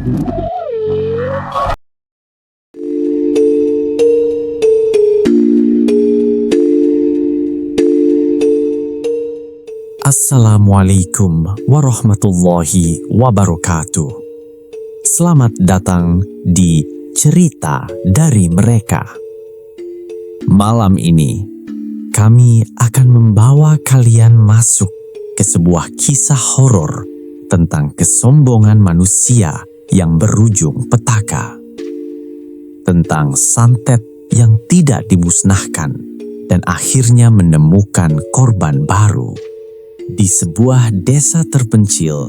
Assalamualaikum warahmatullahi wabarakatuh. Selamat datang di Cerita dari Mereka. Malam ini, kami akan membawa kalian masuk ke sebuah kisah horor tentang kesombongan manusia yang berujung petaka. Tentang santet yang tidak dimusnahkan dan akhirnya menemukan korban baru. Di sebuah desa terpencil,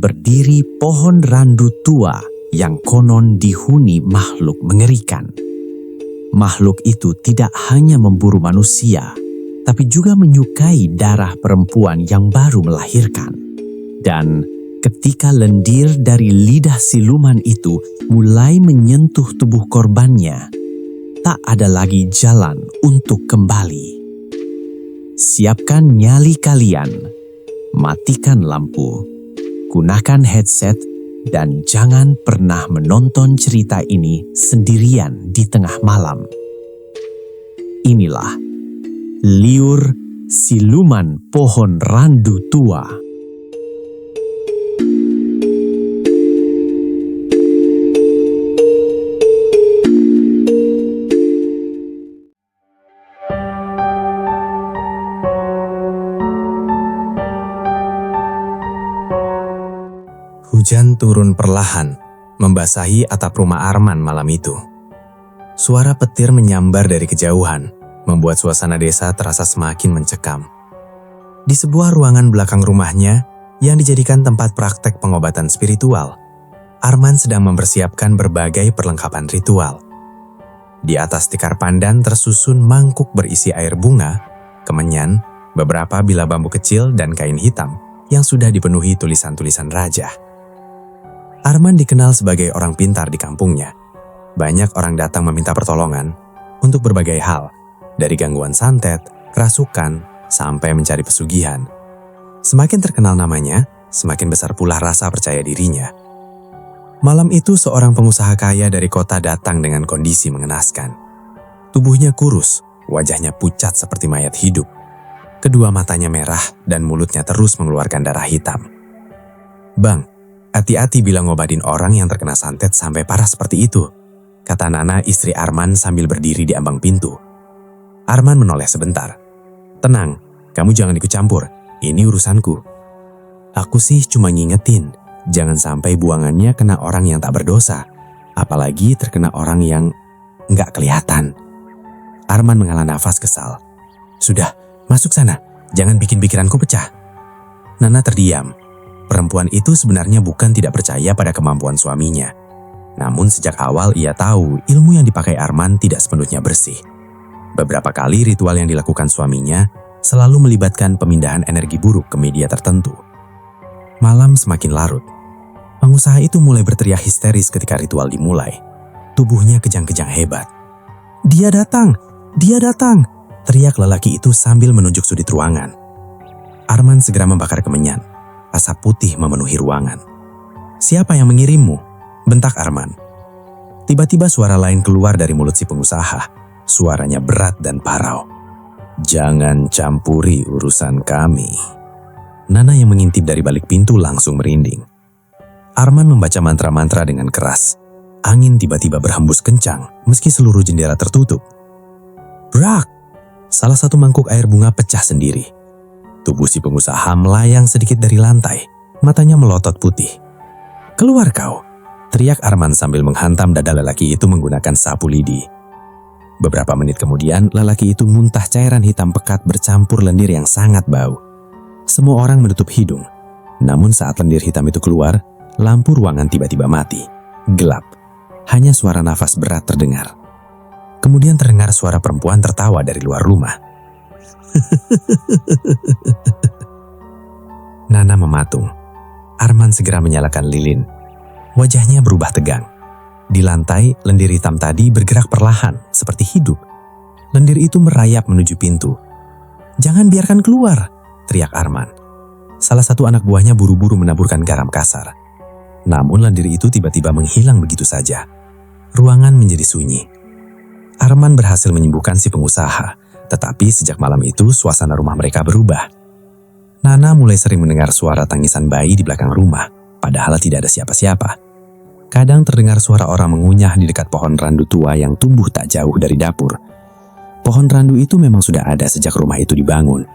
berdiri pohon randu tua yang konon dihuni makhluk mengerikan. Makhluk itu tidak hanya memburu manusia, tapi juga menyukai darah perempuan yang baru melahirkan. Dan ketika lendir dari lidah siluman itu mulai menyentuh tubuh korbannya, tak ada lagi jalan untuk kembali. Siapkan nyali kalian, matikan lampu, gunakan headset, dan jangan pernah menonton cerita ini sendirian di tengah malam. Inilah Liur Siluman Pohon Randu Tua. Hujan turun perlahan, membasahi atap rumah Arman malam itu. Suara petir menyambar dari kejauhan, membuat suasana desa terasa semakin mencekam. Di sebuah ruangan belakang rumahnya, yang dijadikan tempat praktek pengobatan spiritual, Arman sedang mempersiapkan berbagai perlengkapan ritual. Di atas tikar pandan tersusun mangkuk berisi air bunga, kemenyan, beberapa bilah bambu kecil, dan kain hitam yang sudah dipenuhi tulisan-tulisan raja. Arman dikenal sebagai orang pintar di kampungnya. Banyak orang datang meminta pertolongan untuk berbagai hal, dari gangguan santet, kerasukan, sampai mencari pesugihan. Semakin terkenal namanya, semakin besar pula rasa percaya dirinya. Malam itu seorang pengusaha kaya dari kota datang dengan kondisi mengenaskan. Tubuhnya kurus, wajahnya pucat seperti mayat hidup. Kedua matanya merah dan mulutnya terus mengeluarkan darah hitam. "Bang, hati-hati bila ngobatin orang yang terkena santet sampai parah seperti itu," kata Nana istri Arman sambil berdiri di ambang pintu. Arman menoleh sebentar. "Tenang, kamu jangan ikut campur, ini urusanku. Aku sih cuma ngingetin, jangan sampai buangannya kena orang yang tak berdosa, apalagi terkena orang yang nggak kelihatan." Arman menghela nafas kesal. "Sudah, masuk sana, jangan bikin pikiranku pecah." Nana terdiam. Perempuan itu sebenarnya bukan tidak percaya pada kemampuan suaminya. Namun sejak awal ia tahu ilmu yang dipakai Arman tidak sepenuhnya bersih. Beberapa kali ritual yang dilakukan suaminya selalu melibatkan pemindahan energi buruk ke media tertentu. Malam semakin larut. Pengusaha itu mulai berteriak histeris ketika ritual dimulai. Tubuhnya kejang-kejang hebat. "Dia datang! Dia datang!" teriak lelaki itu sambil menunjuk sudut ruangan. Arman segera membakar kemenyan. Asap putih memenuhi ruangan. "Siapa yang mengirimmu?" bentak Arman. Tiba-tiba suara lain keluar dari mulut si pengusaha. Suaranya berat dan parau. "Jangan campuri urusan kami." Nana yang mengintip dari balik pintu langsung merinding. Arman membaca mantra-mantra dengan keras. Angin tiba-tiba berhembus kencang meski seluruh jendela tertutup. Brak! Salah satu mangkuk air bunga pecah sendiri. Tubuh si pengusaha melayang sedikit dari lantai, matanya melotot putih. "Keluar kau!" teriak Arman sambil menghantam dada lelaki itu menggunakan sapu lidi. Beberapa menit kemudian, lelaki itu muntah cairan hitam pekat bercampur lendir yang sangat bau. Semua orang menutup hidung. Namun saat lendir hitam itu keluar, lampu ruangan tiba-tiba mati. Gelap. Hanya suara nafas berat terdengar. Kemudian terdengar suara perempuan tertawa dari luar rumah. Nana mematung. Arman segera menyalakan lilin. Wajahnya berubah tegang. Di lantai, lendir hitam tadi bergerak perlahan, seperti hidup. Lendir itu merayap menuju pintu. "Jangan biarkan keluar!" teriak Arman. Salah satu anak buahnya buru-buru menaburkan garam kasar. Namun lendir itu tiba-tiba menghilang begitu saja. Ruangan menjadi sunyi. Arman berhasil menyembuhkan si pengusaha, tetapi sejak malam itu suasana rumah mereka berubah. Nana mulai sering mendengar suara tangisan bayi di belakang rumah, padahal tidak ada siapa-siapa. Kadang terdengar suara orang mengunyah di dekat pohon randu tua yang tumbuh tak jauh dari dapur. Pohon randu itu memang sudah ada sejak rumah itu dibangun.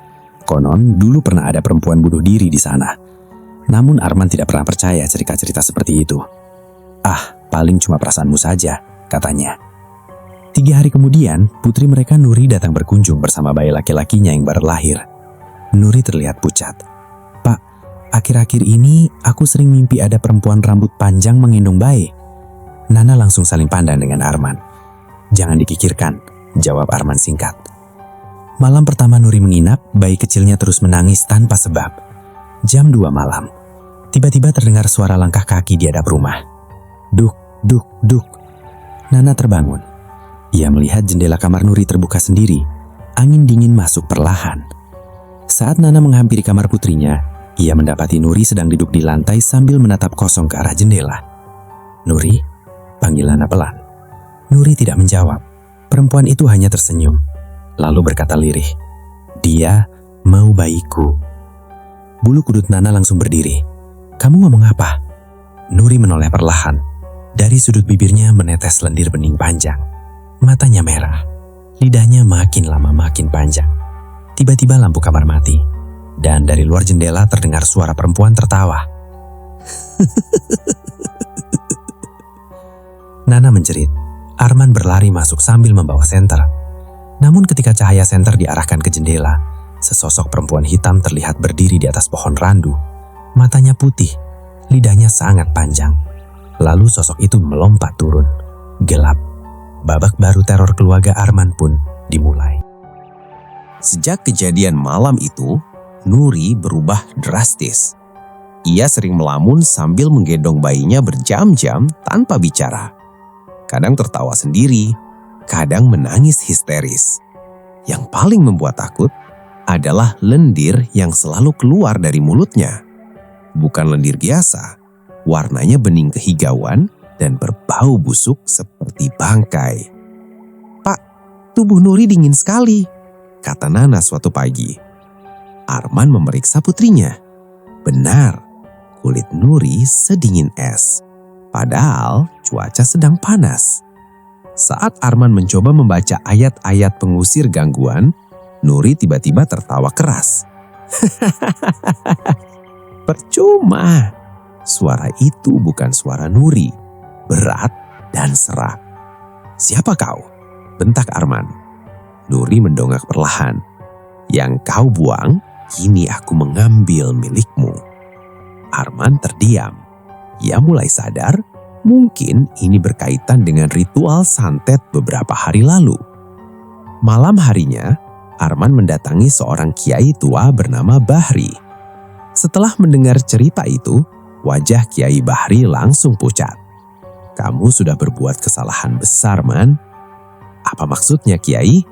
Konon dulu pernah ada perempuan bunuh diri di sana. Namun Arman tidak pernah percaya cerita-cerita seperti itu. "Ah, paling cuma perasaanmu saja," katanya. 3 hari kemudian, putri mereka Nuri datang berkunjung bersama bayi laki-lakinya yang baru lahir. Nuri terlihat pucat. "Pak, akhir-akhir ini aku sering mimpi ada perempuan rambut panjang menggendong bayi." Nana langsung saling pandang dengan Arman. "Jangan dipikirkan," jawab Arman singkat. Malam pertama Nuri menginap, bayi kecilnya terus menangis tanpa sebab. Jam 2 malam, tiba-tiba terdengar suara langkah kaki di hadap rumah. Duk, duk, duk. Nana terbangun. Ia melihat jendela kamar Nuri terbuka sendiri. Angin dingin masuk perlahan. Saat Nana menghampiri kamar putrinya, ia mendapati Nuri sedang duduk di lantai sambil menatap kosong ke arah jendela. "Nuri?" panggil Nana pelan. Nuri tidak menjawab. Perempuan itu hanya tersenyum, lalu berkata lirih, "Dia mau bayiku." Bulu kudut Nana langsung berdiri. "Kamu ngomong apa?" Nuri menoleh perlahan. Dari sudut bibirnya menetes lendir bening panjang. Matanya merah. Lidahnya makin lama makin panjang. Tiba-tiba lampu kamar mati. Dan dari luar jendela terdengar suara perempuan tertawa. Nana menjerit. Arman berlari masuk sambil membawa senter. Namun ketika cahaya senter diarahkan ke jendela, sesosok perempuan hitam terlihat berdiri di atas pohon randu. Matanya putih, lidahnya sangat panjang. Lalu sosok itu melompat turun. Gelap. Babak baru teror keluarga Arman pun dimulai. Sejak kejadian malam itu, Nuri berubah drastis. Ia sering melamun sambil menggendong bayinya berjam-jam tanpa bicara. Kadang tertawa sendiri, kadang menangis histeris. Yang paling membuat takut adalah lendir yang selalu keluar dari mulutnya. Bukan lendir biasa, warnanya bening kehigauan dan berbau busuk seperti bangkai. "Pak, tubuh Nuri dingin sekali," kata Nana suatu pagi. Arman memeriksa putrinya. Benar, kulit Nuri sedingin es. Padahal cuaca sedang panas. Saat Arman mencoba membaca ayat-ayat pengusir gangguan, Nuri tiba-tiba tertawa keras. Percuma. Suara itu bukan suara Nuri. Berat dan serak. "Siapa kau?" bentak Arman. Nuri mendongak perlahan. "Yang kau buang, kini aku mengambil milikmu." Arman terdiam. Ia mulai sadar, mungkin ini berkaitan dengan ritual santet beberapa hari lalu. Malam harinya, Arman mendatangi seorang kiai tua bernama Bahri. Setelah mendengar cerita itu, wajah Kiai Bahri langsung pucat. "Kamu sudah berbuat kesalahan besar, Man." "Apa maksudnya, Kiai?"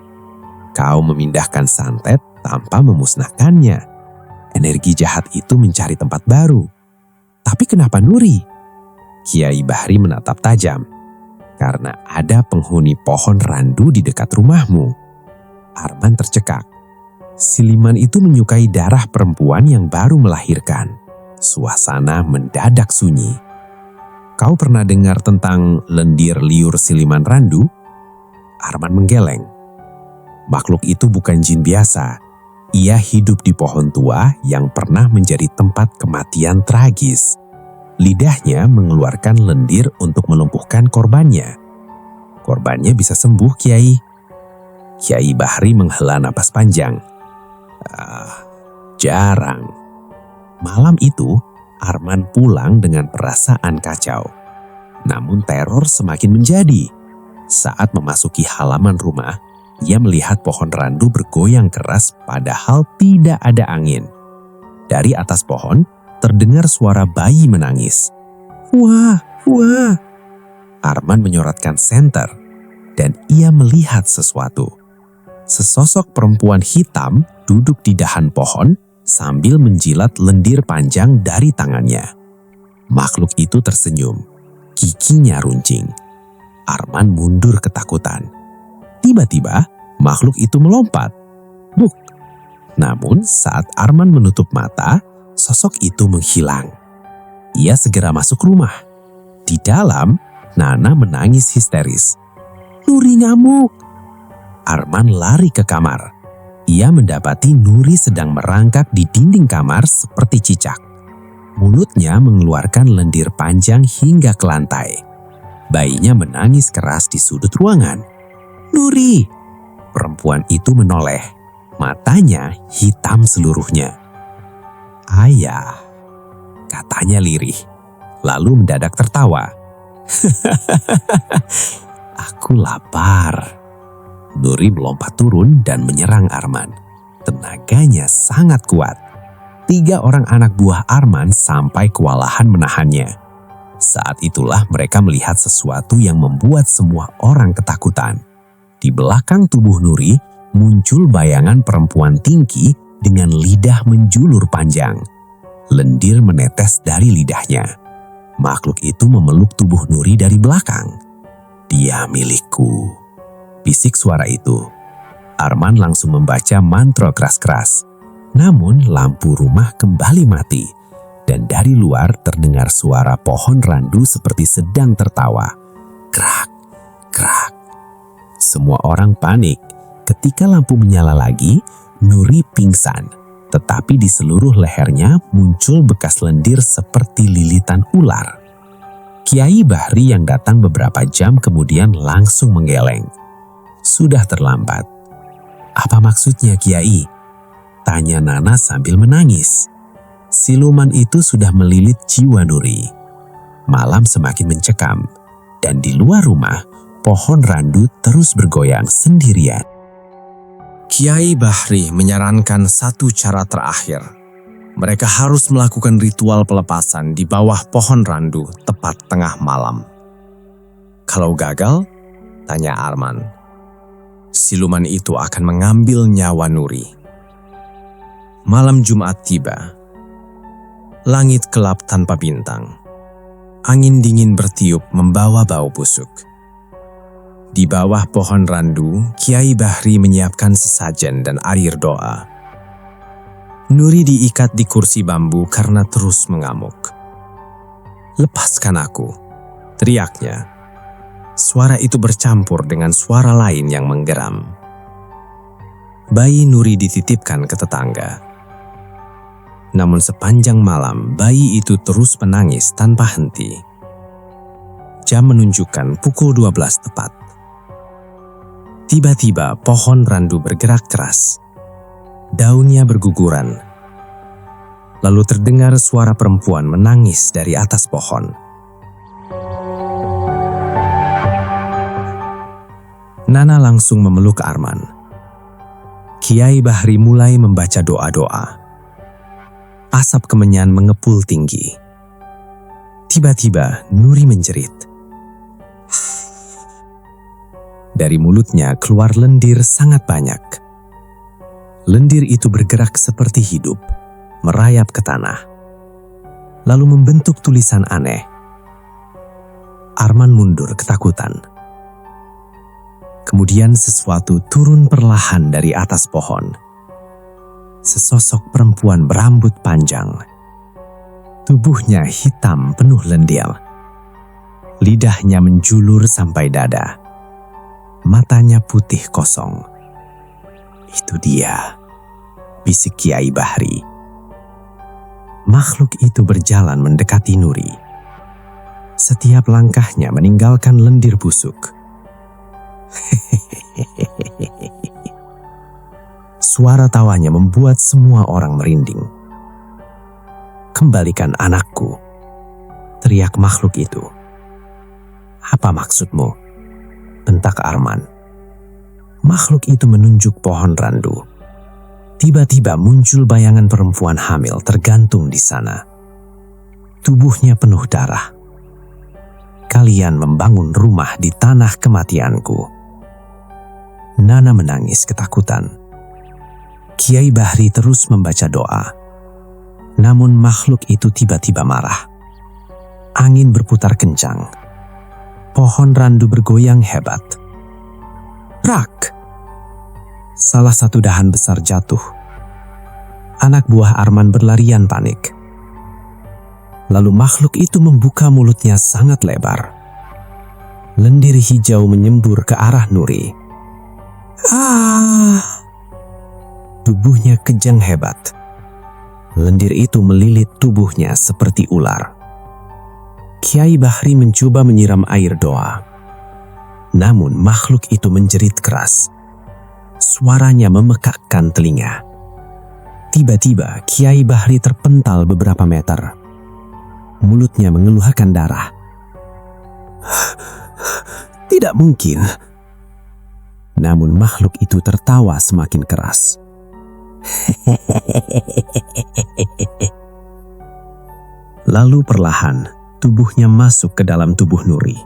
"Kau memindahkan santet tanpa memusnahkannya. Energi jahat itu mencari tempat baru." "Tapi kenapa Nuri?" Kiai Bahri menatap tajam. "Karena ada penghuni pohon randu di dekat rumahmu." Arman tercekak. Siluman itu menyukai darah perempuan yang baru melahirkan. Suasana mendadak sunyi. "Kau pernah dengar tentang lendir liur siluman randu?" Arman menggeleng. Makhluk itu bukan jin biasa. Ia hidup di pohon tua yang pernah menjadi tempat kematian tragis. Lidahnya mengeluarkan lendir untuk melumpuhkan korbannya. "Korbannya bisa sembuh, Kiai." Kiai Bahri menghela napas panjang. Jarang." Malam itu, Arman pulang dengan perasaan kacau. Namun teror semakin menjadi. Saat memasuki halaman rumah, ia melihat pohon randu bergoyang keras padahal tidak ada angin. Dari atas pohon, terdengar suara bayi menangis. "Wah, wah." Arman menyorotkan senter dan ia melihat sesuatu. Sesosok perempuan hitam duduk di dahan pohon sambil menjilat lendir panjang dari tangannya. Makhluk itu tersenyum. Giginya runcing. Arman mundur ketakutan. Tiba-tiba makhluk itu melompat. Buk! Namun saat Arman menutup mata, sosok itu menghilang. Ia segera masuk rumah. Di dalam, Nana menangis histeris. "Nuri ngamuk!" Arman lari ke kamar. Ia mendapati Nuri sedang merangkak di dinding kamar seperti cicak. Mulutnya mengeluarkan lendir panjang hingga ke lantai. Bayinya menangis keras di sudut ruangan. "Nuri!" Perempuan itu menoleh. Matanya hitam seluruhnya. "Ayah," katanya lirih. Lalu mendadak tertawa. "Aku lapar." Nuri melompat turun dan menyerang Arman. Tenaganya sangat kuat. 3 orang anak buah Arman sampai kewalahan menahannya. Saat itulah mereka melihat sesuatu yang membuat semua orang ketakutan. Di belakang tubuh Nuri muncul bayangan perempuan tinggi dengan lidah menjulur panjang. Lendir menetes dari lidahnya. Makhluk itu memeluk tubuh Nuri dari belakang. "Dia milikku," bisik suara itu. Arman langsung membaca mantra keras-keras. Namun lampu rumah kembali mati. Dan dari luar terdengar suara pohon randu seperti sedang tertawa. Krak, krak. Semua orang panik. Ketika lampu menyala lagi, Nuri pingsan. Tetapi di seluruh lehernya muncul bekas lendir seperti lilitan ular. Kiai Bahri yang datang beberapa jam kemudian langsung menggeleng. Sudah terlambat. "Apa maksudnya, Kiai?" tanya Nana sambil menangis. Siluman itu sudah melilit jiwa Nuri. Malam semakin mencekam, dan di luar rumah, pohon randu terus bergoyang sendirian. Kiai Bahri menyarankan satu cara terakhir. Mereka harus melakukan ritual pelepasan di bawah pohon randu tepat tengah malam. Kalau gagal, tanya Arman, siluman itu akan mengambil nyawa Nuri. Malam Jumat tiba. Langit gelap tanpa bintang. Angin dingin bertiup membawa bau busuk. Di bawah pohon randu, Kiai Bahri menyiapkan sesajen dan air doa. Nuri diikat di kursi bambu karena terus mengamuk. "Lepaskan aku," teriaknya. Suara itu bercampur dengan suara lain yang menggeram. Bayi Nuri dititipkan ke tetangga. Namun sepanjang malam, bayi itu terus menangis tanpa henti. Jam menunjukkan pukul 12 tepat. Tiba-tiba pohon randu bergerak keras. Daunnya berguguran. Lalu terdengar suara perempuan menangis dari atas pohon. Nana langsung memeluk Arman. Kiai Bahri mulai membaca doa-doa. Asap kemenyan mengepul tinggi. Tiba-tiba Nuri menjerit. Dari mulutnya keluar lendir sangat banyak. Lendir itu bergerak seperti hidup, merayap ke tanah, lalu membentuk tulisan aneh. Arman mundur ketakutan. Kemudian sesuatu turun perlahan dari atas pohon. Sesosok perempuan berambut panjang. Tubuhnya hitam penuh lendir. Lidahnya menjulur sampai dada. Matanya putih kosong. "Itu dia," bisik Kiai Bahri. Makhluk itu berjalan mendekati Nuri. Setiap langkahnya meninggalkan lendir busuk. Suara tawanya membuat semua orang merinding. "Kembalikan anakku," teriak makhluk itu. "Apa maksudmu?" bentak Arman. Makhluk itu menunjuk pohon randu. Tiba-tiba muncul bayangan perempuan hamil tergantung di sana. Tubuhnya penuh darah. "Kalian membangun rumah di tanah kematianku." Nana menangis ketakutan. Kiai Bahri terus membaca doa. Namun makhluk itu tiba-tiba marah. Angin berputar kencang. Pohon randu bergoyang hebat. Rak! Salah satu dahan besar jatuh. Anak buah Arman berlarian panik. Lalu makhluk itu membuka mulutnya sangat lebar. Lendir hijau menyembur ke arah Nuri. Tubuhnya kejang hebat. Lendir itu melilit tubuhnya seperti ular. Kiai Bahri mencoba menyiram air doa. Namun makhluk itu menjerit keras. Suaranya memekakkan telinga. Tiba-tiba Kiai Bahri terpental beberapa meter. Mulutnya mengeluarkan darah. Tidak mungkin. Namun makhluk itu tertawa semakin keras. Lalu perlahan tubuhnya masuk ke dalam tubuh Nuri.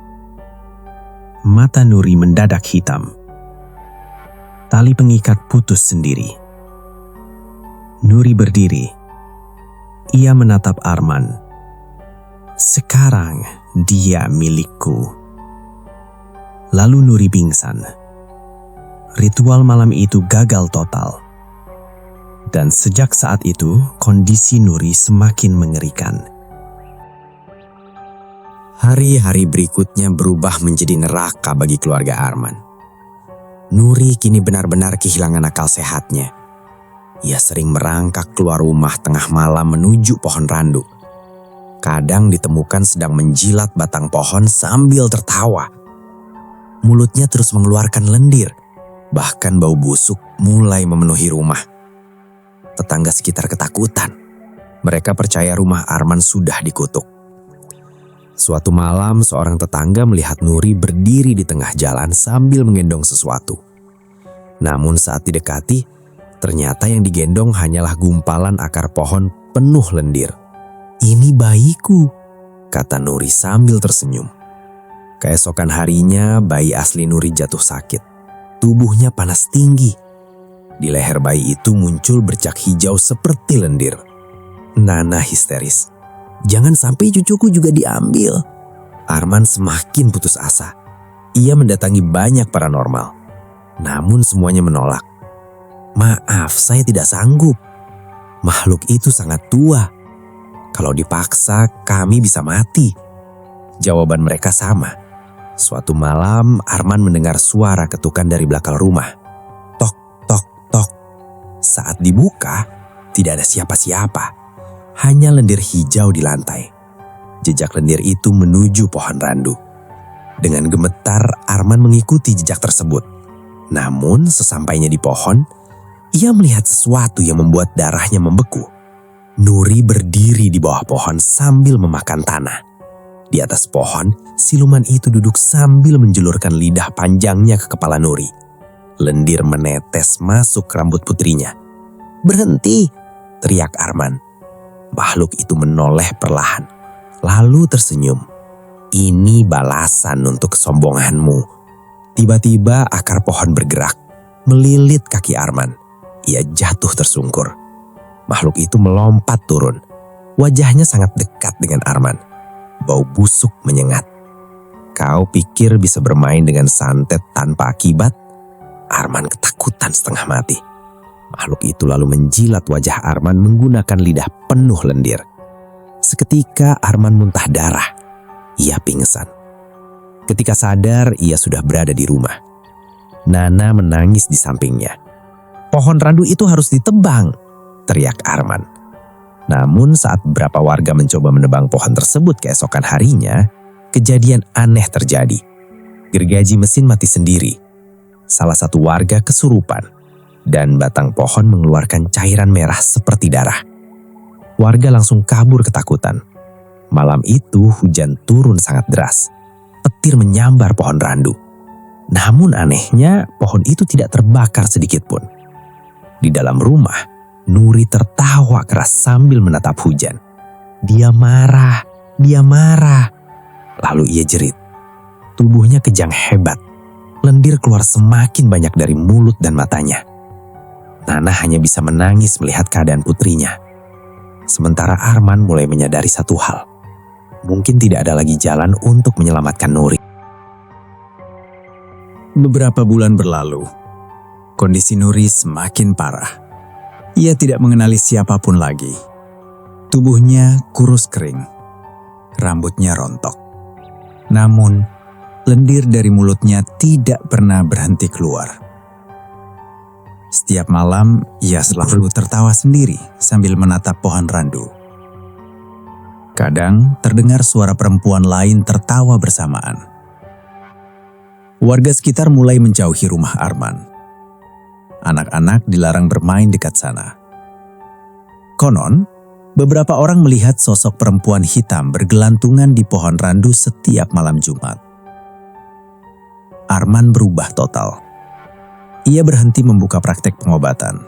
Mata Nuri mendadak hitam. Tali pengikat putus sendiri. Nuri berdiri. Ia menatap Arman. Sekarang dia milikku. Lalu Nuri pingsan. Ritual malam itu gagal total. Dan sejak saat itu, kondisi Nuri semakin mengerikan. Hari-hari berikutnya berubah menjadi neraka bagi keluarga Arman. Nuri kini benar-benar kehilangan akal sehatnya. Ia sering merangkak keluar rumah tengah malam menuju pohon randu. Kadang ditemukan sedang menjilat batang pohon sambil tertawa. Mulutnya terus mengeluarkan lendir. Bahkan bau busuk mulai memenuhi rumah. Tetangga sekitar ketakutan. Mereka percaya rumah Arman sudah dikutuk. Suatu malam seorang tetangga melihat Nuri berdiri di tengah jalan sambil menggendong sesuatu. Namun saat didekati, ternyata yang digendong hanyalah gumpalan akar pohon penuh lendir. "Ini bayiku," kata Nuri sambil tersenyum. Keesokan harinya bayi asli Nuri jatuh sakit. Tubuhnya panas tinggi. Di leher bayi itu muncul bercak hijau seperti lendir. Nana histeris. "Jangan sampai cucuku juga diambil." Arman semakin putus asa. Ia mendatangi banyak paranormal. Namun semuanya menolak. "Maaf, saya tidak sanggup. Makhluk itu sangat tua. Kalau dipaksa, kami bisa mati." Jawaban mereka sama. Suatu malam, Arman mendengar suara ketukan dari belakang rumah. Tok, tok, tok. Saat dibuka, tidak ada siapa-siapa. Hanya lendir hijau di lantai. Jejak lendir itu menuju pohon randu. Dengan gemetar, Arman mengikuti jejak tersebut. Namun, sesampainya di pohon, ia melihat sesuatu yang membuat darahnya membeku. Nuri berdiri di bawah pohon sambil memakan tanah. Di atas pohon, siluman itu duduk sambil menjulurkan lidah panjangnya ke kepala Nuri. Lendir menetes masuk ke rambut putrinya. "Berhenti!" teriak Arman. Makhluk itu menoleh perlahan, lalu tersenyum. "Ini balasan untuk kesombonganmu." Tiba-tiba akar pohon bergerak, melilit kaki Arman. Ia jatuh tersungkur. Makhluk itu melompat turun. Wajahnya sangat dekat dengan Arman. Bau busuk menyengat. "Kau pikir bisa bermain dengan santet tanpa akibat?" Arman ketakutan setengah mati. Makhluk itu lalu menjilat wajah Arman menggunakan lidah penuh lendir. Seketika Arman muntah darah. Ia pingsan. Ketika sadar, ia sudah berada di rumah. Nana menangis di sampingnya. "Pohon randu itu harus ditebang," teriak Arman. Namun saat beberapa warga mencoba menebang pohon tersebut keesokan harinya, kejadian aneh terjadi. Gergaji mesin mati sendiri. Salah satu warga kesurupan. Dan batang pohon mengeluarkan cairan merah seperti darah. Warga langsung kabur ketakutan. Malam itu hujan turun sangat deras. Petir menyambar pohon randu. Namun anehnya pohon itu tidak terbakar sedikit pun. Di dalam rumah, Nuri tertawa keras sambil menatap hujan. Dia marah. Lalu ia jerit. Tubuhnya kejang hebat. Lendir keluar semakin banyak dari mulut dan matanya. Nana hanya bisa menangis melihat keadaan putrinya. Sementara Arman mulai menyadari satu hal. mungkin tidak ada lagi jalan untuk menyelamatkan Nuri. Beberapa bulan berlalu, kondisi Nuri semakin parah. Ia tidak mengenali siapapun lagi. Tubuhnya kurus kering, rambutnya rontok. Namun, lendir dari mulutnya tidak pernah berhenti keluar. Setiap malam, ia selalu tertawa sendiri sambil menatap pohon randu. Kadang terdengar suara perempuan lain tertawa bersamaan. Warga sekitar mulai menjauhi rumah Arman. Anak-anak dilarang bermain dekat sana. Konon, beberapa orang melihat sosok perempuan hitam bergelantungan di pohon randu setiap malam Jumat. Arman berubah total. Ia berhenti membuka praktek pengobatan.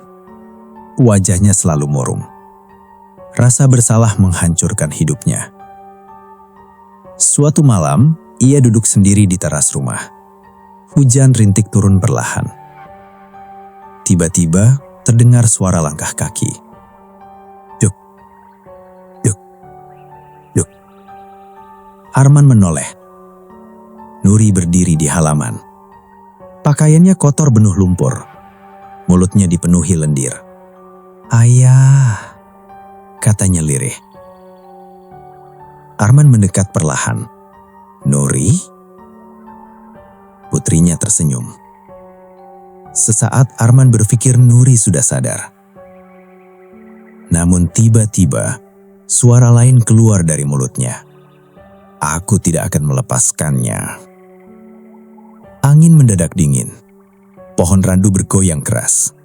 Wajahnya selalu murung. Rasa bersalah menghancurkan hidupnya. Suatu malam, ia duduk sendiri di teras rumah. Hujan rintik turun perlahan. Tiba-tiba terdengar suara langkah kaki. Duk, duk, duk. Arman menoleh. Nuri berdiri di halaman. Pakaiannya kotor penuh lumpur. Mulutnya dipenuhi lendir. "Ayah," katanya lirih. Arman mendekat perlahan. "Nuri?" Putrinya tersenyum. Sesaat Arman berpikir Nuri sudah sadar. Namun tiba-tiba suara lain keluar dari mulutnya. "Aku tidak akan melepaskannya." Angin mendadak dingin. Pohon randu bergoyang keras.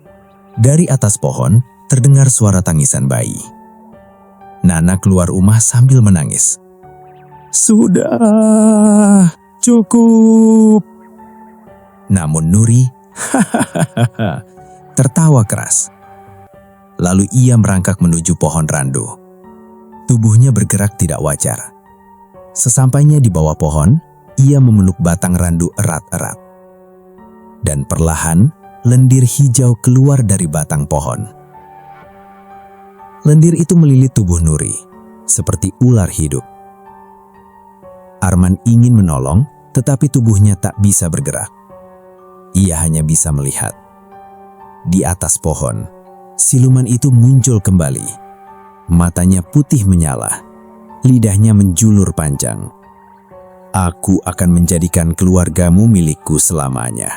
Dari atas pohon terdengar suara tangisan bayi. Nana keluar rumah sambil menangis. "Sudah, cukup." Namun Nuri tertawa keras. Lalu ia merangkak menuju pohon randu. Tubuhnya bergerak tidak wajar. Sesampainya di bawah pohon, ia memeluk batang randu erat-erat. Dan perlahan, lendir hijau keluar dari batang pohon. Lendir itu melilit tubuh Nuri, seperti ular hidup. Arman ingin menolong, tetapi tubuhnya tak bisa bergerak. Ia hanya bisa melihat. Di atas pohon, siluman itu muncul kembali. Matanya putih menyala, lidahnya menjulur panjang. "Aku akan menjadikan keluargamu milikku selamanya."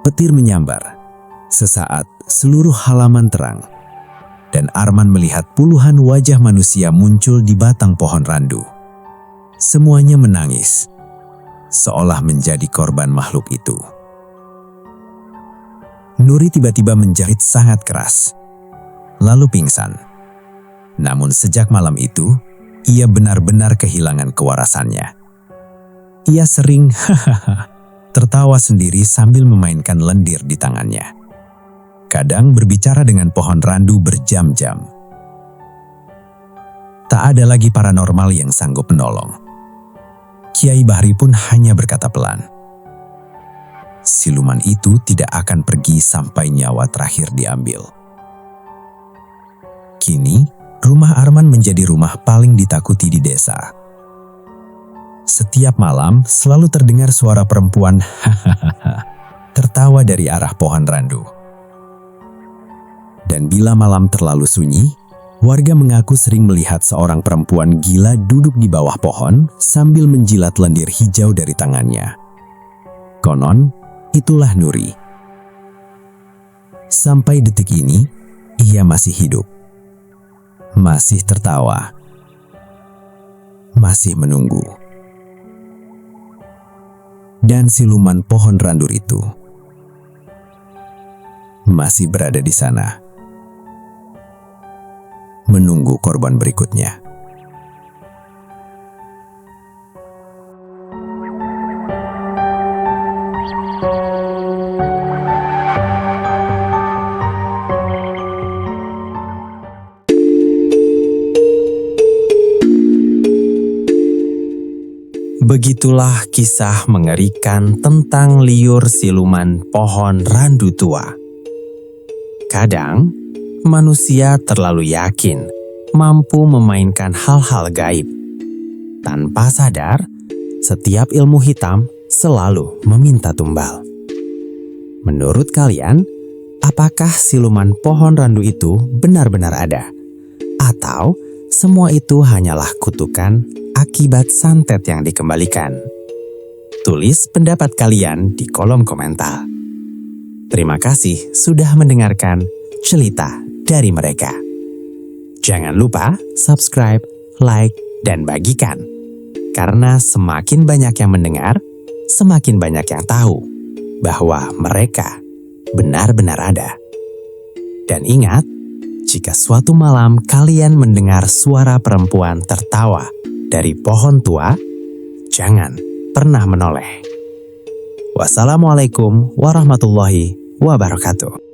Petir menyambar. Sesaat seluruh halaman terang. Dan Arman melihat puluhan wajah manusia muncul di batang pohon randu. Semuanya menangis, seolah menjadi korban makhluk itu. Nuri tiba-tiba menjerit sangat keras, lalu pingsan. Namun sejak malam itu, ia benar-benar kehilangan kewarasannya. Ia sering tertawa sendiri sambil memainkan lendir di tangannya. Kadang berbicara dengan pohon randu berjam-jam. Tak ada lagi paranormal yang sanggup menolong. Kiai Bahri pun hanya berkata pelan, "Siluman itu tidak akan pergi sampai nyawa terakhir diambil." Kini, rumah Arman menjadi rumah paling ditakuti di desa. Setiap malam selalu terdengar suara perempuan tertawa dari arah pohon randu. Dan bila malam terlalu sunyi, warga mengaku sering melihat seorang perempuan gila duduk di bawah pohon sambil menjilat lendir hijau dari tangannya. Konon, itulah Nuri. Sampai detik ini, ia masih hidup. Masih tertawa. Masih menunggu. Dan siluman pohon randu itu masih berada di sana, menunggu korban berikutnya. Begitulah kisah mengerikan tentang liur siluman pohon randu tua. Kadang, manusia terlalu yakin mampu memainkan hal-hal gaib Tanpa sadar, setiap ilmu hitam selalu meminta tumbal. Menurut kalian, apakah siluman pohon randu itu benar-benar ada? Atau semua itu hanyalah kutukan akibat santet yang dikembalikan? Tulis pendapat kalian di kolom komentar. Terima kasih sudah mendengarkan cerita dari mereka. Jangan lupa subscribe, like, dan bagikan. Karena semakin banyak yang mendengar, semakin banyak yang tahu bahwa mereka benar-benar ada. Dan ingat, jika suatu malam kalian mendengar suara perempuan tertawa dari pohon tua, jangan pernah menoleh. Wassalamualaikum warahmatullahi wabarakatuh.